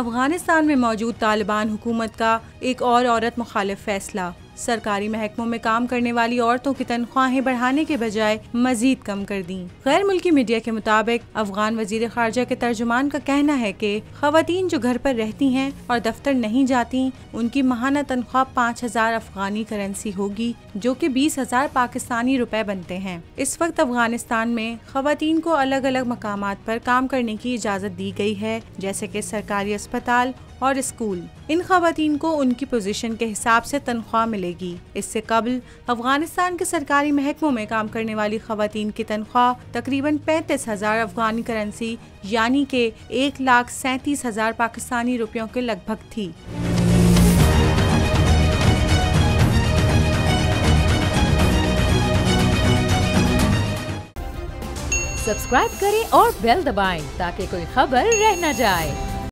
अफगानिस्तान में मौजूद तालिबान हुकूमत का एक और औरत मुखालिफ फैसला। सरकारी महकमों में काम करने वाली औरतों की तनख्वाहें बढ़ाने के बजाय मजीद कम कर दी। गैर मुल्की मीडिया के मुताबिक अफगान वजीर खारजा के तर्जुमान का कहना है कि खवातीन जो घर पर रहती हैं और दफ्तर नहीं जाती, उनकी माहाना तनख्वाह 5,000 अफगानी करेंसी होगी, जो कि 20,000 पाकिस्तानी रुपए बनते हैं। इस वक्त अफगानिस्तान में खवातीन को अलग अलग मकामात पर काम करने की इजाज़त दी गई है, जैसे कि सरकारी अस्पताल और स्कूल। इन खवातीन को उनकी पोजीशन के हिसाब से तनख्वाह मिलेगी। इससे कबल अफगानिस्तान के सरकारी महकमों में काम करने वाली खवातीन की तनख्वाह तकरीबन 35,000 अफगानी करेंसी यानी कि 1,37,000 पाकिस्तानी रुपयों के लगभग थी। सब्सक्राइब करें और बेल दबाएं ताकि कोई खबर रह न जाए।